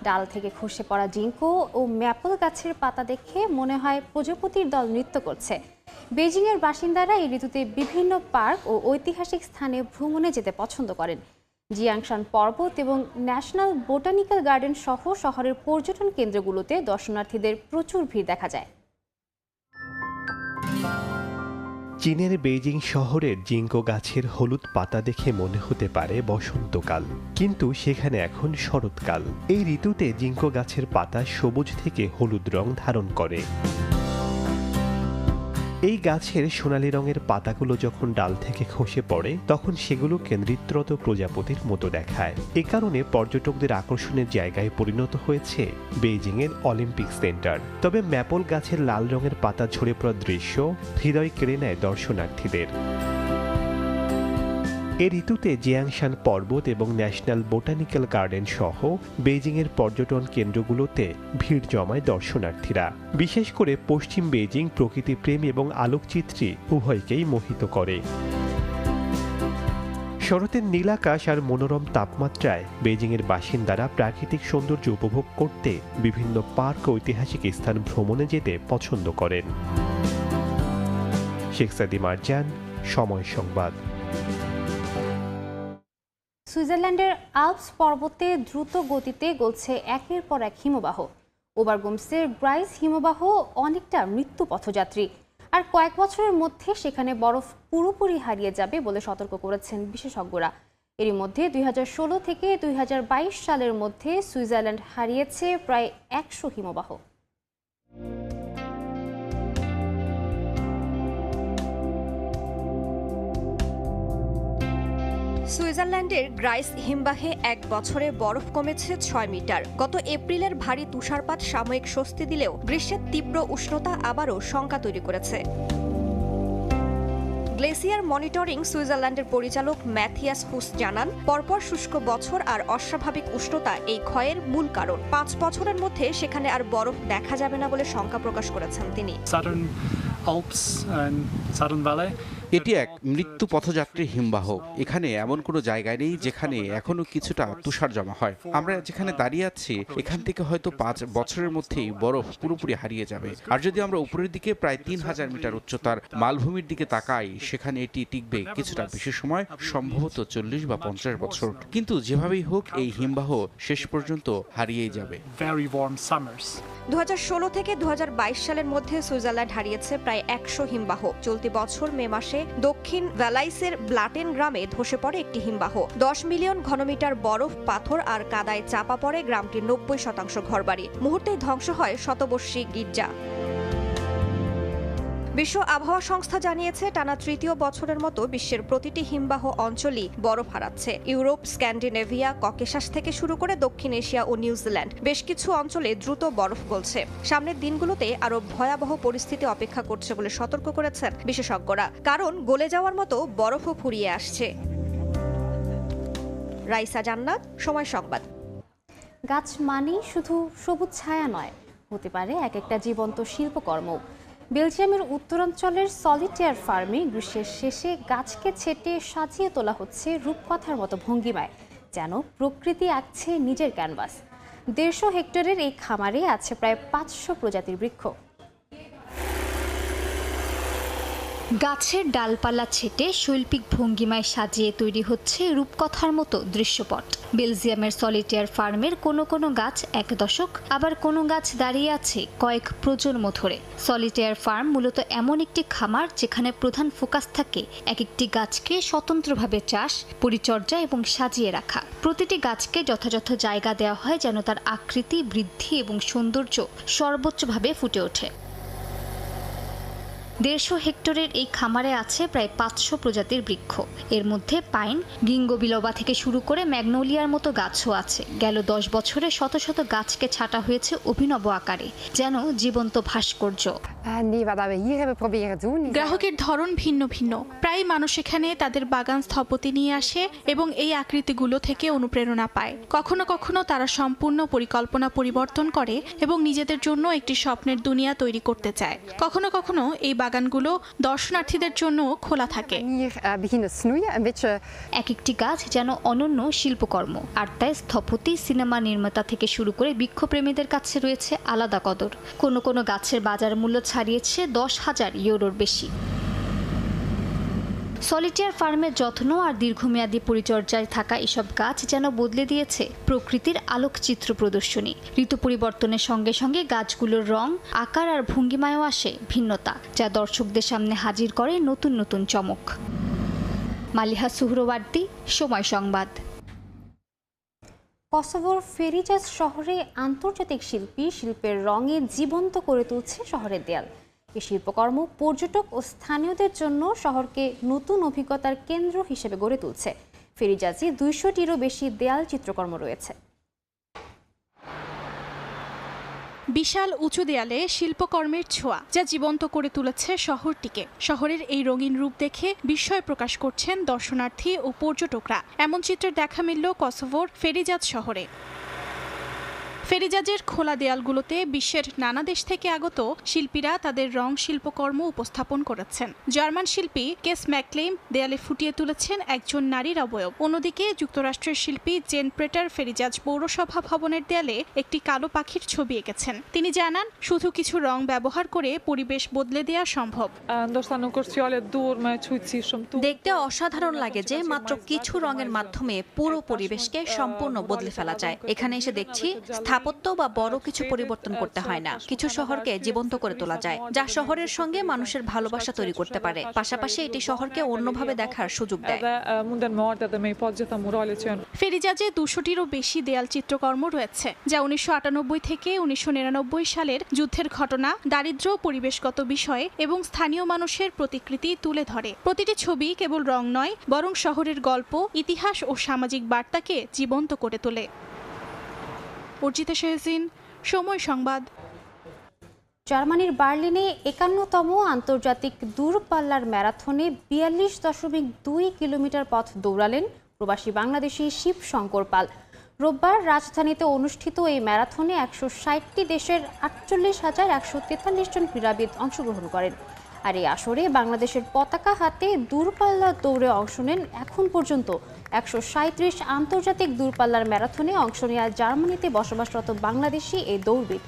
ডাল থেকে খসে পড়া জিঙ্কো ও ম্যাপল গাছের পাতা দেখে মনে হয় প্রজাপতির দল নৃত্য করছে। বেইজিংয়ের বাসিন্দারা এই ঋতুতে বিভিন্ন পার্ক ও ঐতিহাসিক স্থানে ভ্রমণে যেতে পছন্দ করেন। জিয়াংশান পর্বত এবং ন্যাশনাল বোটানিক্যাল গার্ডেন সহ শহরের পর্যটন কেন্দ্রগুলোতে দর্শনার্থীদের প্রচুর ভিড় দেখা যায়। চীনের বেইজিং শহরের জিঙ্কো গাছের হলুদ পাতা দেখে মনে হতে পারে বসন্তকাল, কিন্তু সেখানে এখন শরৎকাল। এই ঋতুতে জিঙ্কো গাছের পাতা সবুজ থেকে হলুদ রং ধারণ করে। এই গাছের সোনালী রঙের পাতাগুলো যখন ডাল থেকে খসে পড়ে তখন সেগুলোকে নৃত্যরত প্রজাপতির মতো দেখায়। এ কারণে পর্যটকদের আকর্ষণের জায়গায় পরিণত হয়েছে বেইজিংয়ের অলিম্পিক সেন্টার। তবে ম্যাপল গাছের লাল রঙের পাতা ঝরে পড়ার দৃশ্য হৃদয় কেড়ে নেয় দর্শনার্থীদের। এ ঋতুতে জিয়াংশান পর্বত এবং ন্যাশনাল বোটানিক্যাল গার্ডেন সহ বেইজিংয়ের পর্যটন কেন্দ্রগুলোতে ভিড় জমায় দর্শনার্থীরা। বিশেষ করে পশ্চিম বেইজিং প্রকৃতিপ্রেম এবং আলোকচিত্রী উভয়কেই মোহিত করে। শরতের নীলাকাশ আর মনোরম তাপমাত্রায় বেইজিংয়ের বাসিন্দারা প্রাকৃতিক সৌন্দর্য উপভোগ করতে বিভিন্ন পার্ক ও ঐতিহাসিক স্থান ভ্রমণে যেতে পছন্দ করেন। শেখ সাদি মারজান, সময় সংবাদ। সুইজারল্যান্ডের আল্পস পর্বতে দ্রুত গতিতে গলছে একের পর এক হিমবাহ। ওবারগুমসের গ্রাইস হিমবাহ অনেকটা মৃত্যু পথযাত্রী, আর কয়েক বছরের মধ্যে সেখানে বরফ পুরোপুরি হারিয়ে যাবে বলে সতর্ক করেছেন বিশেষজ্ঞরা। এরই মধ্যে 2016 থেকে 2022 সালের মধ্যে সুইজারল্যান্ড হারিয়েছে প্রায় 100 হিমবাহ। সুইজারল্যান্ডের গ্রাইস হিমবাহে এক বছরে বরফ কমেছে 6 মিটার। গত এপ্রিলের ভারী তুষারপাত সাময়িক স্বস্তি দিলেও গ্রীষ্মের তীব্র উষ্ণতা আবারও শঙ্কা তৈরি করেছে। গ্লেসিয়ার মনিটরিং সুইজারল্যান্ডের পরিচালক ম্যাথিয়াস হুস জানান, পরপর শুষ্ক বছর আর অস্বাভাবিক উষ্ণতা এই ক্ষয়ের মূল কারণ। 5 বছরের মধ্যে সেখানে আর বরফ দেখা যাবে না বলে শঙ্কা প্রকাশ করেছেন তিনি। এটি এক মৃত্যু পথযাত্রী হিমবাহ। এখানে এমন কোনো জায়গায় নেই যেখানে এখনো কিছুটা তুষার জমা হয়। আমরা যেখানে দাঁড়িয়ে আছি এখান থেকে হয়তো 5 বছরের মধ্যেই বরফ পুরোপুরি হারিয়ে যাবে। আর যদি আমরা উপরের দিকে প্রায় 3000 মিটার উচ্চতার মালভূমির দিকে তাকাই, সেখানে এটি টিকবে কিছুটা বেশি সময়, সম্ভবত 40 বা 50 বছর। কিন্তু যেভাবেই হোক এই হিমবাহ শেষ পর্যন্ত হারিয়েই যাবে। 2016 থেকে 2022 সালের মধ্যে সুইজারল্যান্ড হারিয়েছে প্রায় 100 হিমবাহ। চলতি বছর মে মাসে দক্ষিণ ভ্যালাইসের ব্লাটেন গ্রামে ধসে পড়ে একটি হিমবাহ। 10 মিলিয়ন ঘনমিটার বরফ, পাথর আর কাদায় চাপা পড়ে গ্রামটির 90% ঘরবাড়ি। মুহূর্তেই ধ্বংস হয় শতবর্ষী গির্জা। বিশ্ব আবহাওয়া সংস্থা জানিয়েছে টানা তৃতীয় বছরের মতো বিশ্বের প্রতিটি হিমবাহ অঞ্চলই বরফ হারাচ্ছে। ইউরোপ, স্ক্যান্ডিনেভিয়া, ককেশাস থেকে শুরু করে দক্ষিণ এশিয়া ও নিউজিল্যান্ড বেশ কিছু অঞ্চলে দ্রুত বরফ গলছে। সামনের দিনগুলোতে আরো ভয়াবহ পরিস্থিতি অপেক্ষা করছে বলে সতর্ক করেছেন বিশেষজ্ঞরা, কারণ গলে যাওয়ার মতো বরফও ফুরিয়ে আসছে। রাইসা জান্নাত, সময় সংবাদ। গাছ মানেই শুধু সবুজ ছায়া নয়, হতে পারে এক একটা জীবন্ত শিল্পকর্ম। বেলজিয়ামের উত্তরাঞ্চলের সলিটেয়ার ফার্মে গ্রীষ্মের শেষে গাছকে ছেটে সাজিয়ে তোলা হচ্ছে রূপকথার মতো ভঙ্গিমায়, যেন প্রকৃতি আঁকছে নিজের ক্যানভাস। 150 হেক্টরের এই খামারে আছে প্রায় 500 প্রজাতির বৃক্ষ। গাছের ডালপালা ছেটে শৈল্পিক ভঙ্গিমায় সাজিয়ে তৈরি হচ্ছে রূপকথার মতো দৃশ্যপট। বেলজিয়ামের সলিটেয়ার ফার্মের কোনো গাছ 1 দশক, আবার কোনো গাছ দাঁড়িয়ে আছে কয়েক প্রজন্ম ধরে। সলিটেয়ার ফার্ম মূলত এমন একটি খামার যেখানে প্রধান ফোকাস থাকে এক একটি গাছকে স্বতন্ত্রভাবে চাষ, পরিচর্যা এবং সাজিয়ে রাখা। প্রতিটি গাছকে যথাযথ জায়গা দেওয়া হয় যেন তার আকৃতি, বৃদ্ধি এবং সৌন্দর্য সর্বোচ্চভাবে ফুটে ওঠে। 150 হেক্টরের এই খামারে আছে প্রায় 500 প্রজাতির বৃক্ষ। এর মধ্যে পাইন, গিঙ্গো বিলোবা থেকে শুরু করে ম্যাগনোলিয়ার মতো গাছও আছে। গেল 10 বছরে শত শত গাছকে ছাঁটা হয়েছে অভিনব আকারে, যেন জীবন্ত ভাস্কর্য। গ্রাহকের ধরন ভিন্ন ভিন্ন। প্রায় মানুষ এখানে তাদের বাগান স্থপতি নিয়ে আসে এবং এই আকৃতিগুলো থেকে অনুপ্রেরণা পায়। কখনো কখনো তারা সম্পূর্ণ পরিকল্পনা পরিবর্তন করে এবং নিজেদের জন্য একটি স্বপ্নের দুনিয়া তৈরি করতে চায়। কখনো কখনো এই বাগানগুলো দর্শনার্থীদের জন্য খোলা থাকে। এক একটি গাছ যেন অনন্য শিল্পকর্ম, আর তাই স্থপতি, সিনেমা নির্মাতা থেকে শুরু করে বৃক্ষপ্রেমীদের কাছে রয়েছে আলাদা কদর। কোনো গাছের বাজার মূল্য ছাড়িয়েছে 10,000 ইউরোর বেশি। সলিটেয়ার ফার্মের যত্ন আর দীর্ঘমেয়াদী পরিচর্যায় থাকা এসব গাছ যেন বদলে দিয়েছে প্রকৃতির আলোকচিত্র প্রদর্শনী। ঋতু পরিবর্তনের সঙ্গে সঙ্গে গাছগুলোর রং, আকার আর ভঙ্গিমায়ও আসে ভিন্নতা, যা দর্শকদের সামনে হাজির করে নতুন নতুন চমক। মালিহা সুহরওয়ার্দী, সময় সংবাদ। কসোভোর ফেরিজাজ শহরে আন্তর্জাতিক শিল্পের রঙে জীবন্ত করে তুলছে শহরের দেয়াল। এই শিল্পকর্ম পর্যটক ও স্থানীয়দের জন্য শহরকে নতুন অভিজ্ঞতার কেন্দ্র হিসেবে গড়ে তুলছে। ফেরিজাজে 200টিরও বেশি দেয়াল চিত্রকর্ম রয়েছে। বিশাল উঁচু দেয়ালে শিল্পকর্মের ছোঁয়া, যা জীবন্ত করে তুলেছে শহরটিকে। শহরের এই রঙিন রূপ দেখে বিস্ময় প্রকাশ করছেন দর্শনার্থী ও পর্যটকরা। এমন চিত্রের দেখা মিলল কসোভোর ফেরিজাজ শহরে। ফেরিজাজের খোলা দেয়ালগুলোতে বিশ্বের নানা দেশ থেকে আগত শিল্পীরা তাদের রং শিল্পকর্ম উপস্থাপন করেছেন। জার্মান শিল্পী কেস ম্যাকলেইম দেয়ালে ফুটিয়ে তুলেছেন একজন নারীর অবয়ব। অন্যদিকে যুক্তরাষ্ট্রের শিল্পী জেন প্রেটার ফেরিজাজ পৌরসভা ভবনের দেয়ালে একটি কালো পাখির ছবি এঁকেছেন। তিনি জানান, শুধু কিছু রং ব্যবহার করে পরিবেশ বদলে দেওয়া সম্ভব। দেখতে অসাধারণ লাগে যে মাত্র কিছু রঙের মাধ্যমে পুরো পরিবেশকে সম্পূর্ণ বদলে ফেলা যায়। এখানে এসে দেখছি স্থাপত্য বা বড় কিছু পরিবর্তন করতে হয় না, কিছু শহরকে জীবন্ত করে তোলা যায়, যা শহরের সঙ্গে মানুষের ভালোবাসা তৈরি করতে পারে। পাশাপাশি এটি শহরকে অন্যভাবে দেখার সুযোগ দেয়। ফেরিজাজে 200টিরও বেশি দেয়াল চিত্রকর্ম রয়েছে, যা 1998 থেকে 1999 সালের যুদ্ধের ঘটনা, দারিদ্র্য, পরিবেশগত বিষয় এবং স্থানীয় মানুষের প্রতিকৃতি তুলে ধরে। প্রতিটি ছবি কেবল রং নয়, বরং শহরের গল্প, ইতিহাস ও সামাজিক বার্তাকে জীবন্ত করে তোলে। অর্জিতা শেহজিন, সময় সংবাদ। জার্মানির বার্লিনে 51তম আন্তর্জাতিক দূরপাল্লার ম্যারাথনে 42.2 কিলোমিটার পথ দৌড়ালেন প্রবাসী বাংলাদেশি শিবশঙ্কর পাল। রোববার রাজধানীতে অনুষ্ঠিত এই ম্যারাথনে 160টি দেশের 48,143 জন ক্রীড়াবিদ অংশগ্রহণ করেন। আর এই আসরে বাংলাদেশের পতাকা হাতে দূরপাল্লার দৌড়ে অংশ নেন এখন পর্যন্ত 137 আন্তর্জাতিক দূরপাল্লার ম্যারাথনে অংশ নেওয়া জার্মানিতে বসবাসরত বাংলাদেশি এই দৌড়বিদ।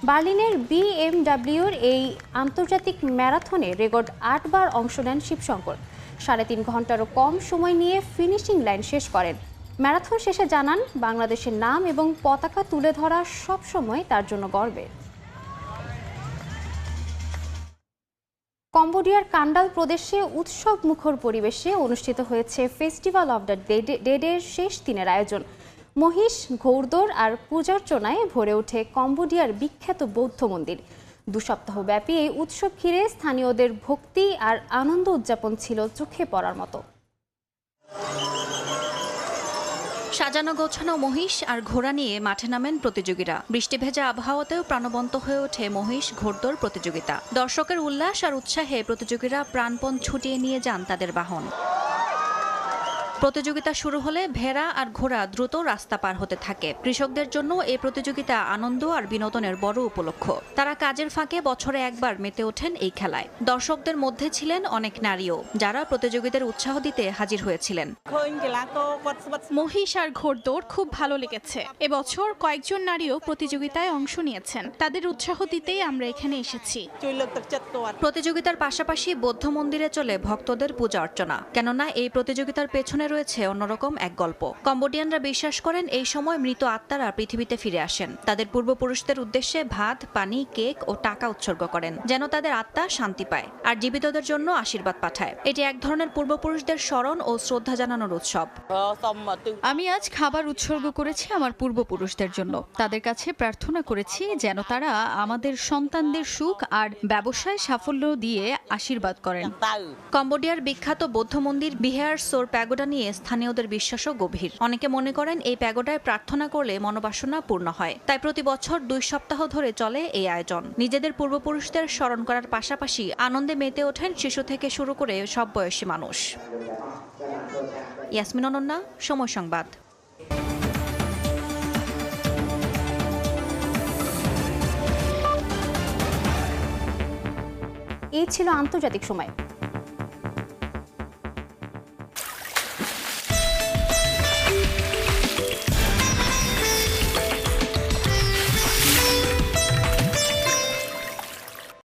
বার্লিনের BMWর এই আন্তর্জাতিক ম্যারাথনে রেকর্ড 8 বার অংশ নেন শিবশঙ্কর। 3.5 ঘন্টারও কম সময় নিয়ে ফিনিশিং লাইন শেষ করেন। ম্যারাথন শেষে জানান, বাংলাদেশের নাম এবং পতাকা তুলে ধরা সবসময় তার জন্য গর্বের। কম্বোডিয়ার কান্ডাল প্রদেশে উৎসব মুখর পরিবেশে অনুষ্ঠিত হয়েছে ফেস্টিভ্যাল অব দ্য ডেডের শেষ দিনের আয়োজন। মহিষ, ঘৌড়দৌড় আর পূজার্চনায় ভরে ওঠে কম্বোডিয়ার বিখ্যাত বৌদ্ধ মন্দির। 2 সপ্তাহব্যাপী এই উৎসব ঘিরে স্থানীয়দের ভক্তি আর আনন্দ উদযাপন ছিল চোখে পড়ার মতো। সাজানো গোছানো মহিষ আর ঘোড়া নিয়ে মাঠে নামেন প্রতিযোগীরা। বৃষ্টি ভেজা আবহাওয়াতেও প্রাণবন্ত হয়ে ওঠে মহিষ ঘোড়দৌড় প্রতিযোগিতা। দর্শকের উল্লাস আর উৎসাহে প্রতিযোগীরা প্রাণপণ ছুটিয়ে নিয়ে যান তাদের বাহন। প্রতিযোগিতা শুরু হলে ভেড়া আর ঘোড়া দ্রুত রাস্তা পার হতে থাকে। কৃষকদের জন্য এই প্রতিযোগিতা আনন্দ আর বিনোদনের বড় উপলক্ষ। তারা কাজের ফাঁকে বছরে একবার মেতে ওঠেন এই খেলায়। দর্শকদের মধ্যে ছিলেন অনেক নারীও, যারা প্রতিযোগীদের উৎসাহ দিতে হাজির হয়েছিলেন। মহিষ আর ঘোড়দৌড় খুব ভালো লেগেছে। এবছর কয়েকজন নারীও প্রতিযোগিতায় অংশ নিয়েছেন। তাদের উৎসাহ দিতেই আমরা এখানে এসেছি। প্রতিযোগিতার পাশাপাশি বৌদ্ধ মন্দিরে চলে ভক্তদের পূজা অর্চনা, কেননা এই প্রতিযোগিতার পেছনে রয়েছে অন্যরকম এক গল্প। কম্বোডিয়ানরা বিশ্বাস করেন এই সময় মৃত আত্মারা পৃথিবীতে ফিরে আসেন। তাদের পূর্বপুরুষদের উদ্দেশ্যে ভাত, পানি, কেক ও টাকা উৎসর্গ করেন, যেন তাদের আত্মা শান্তি পায় আর জীবিতদের জন্য আশীর্বাদ পাঠায়। এটি এক ধরনের পূর্বপুরুষদের স্মরণ ও শ্রদ্ধা জানানোর উৎসব। আমি আজ খাবার উৎসর্গ করেছি আমার পূর্বপুরুষদের জন্য। তাদের কাছে প্রার্থনা করেছি যেন তারা আমাদের সন্তানদের সুখ আর ব্যবসায় সাফল্য দিয়ে আশীর্বাদ করেন। কম্বোডিয়ার বিখ্যাত বৌদ্ধ মন্দির বিহার সোর প্যাগোডা নিয়ে স্থানীয়দের বিশ্বাসও গভীর। অনেকে মনে করেন এই প্যাগোডায় প্রার্থনা করলে মনোবাসনা পূর্ণ হয়। তাই প্রতি বছর 2 সপ্তাহ ধরে চলে এই আয়োজন। নিজেদের পূর্বপুরুষদের স্মরণ করার পাশাপাশি আনন্দে মেতে ওঠেন শিশু থেকে শুরু করে সব বয়সী মানুষ। ইয়াসমিন অনন্যা, সময় সংবাদ। এই ছিল আন্তর্জাতিক সময়।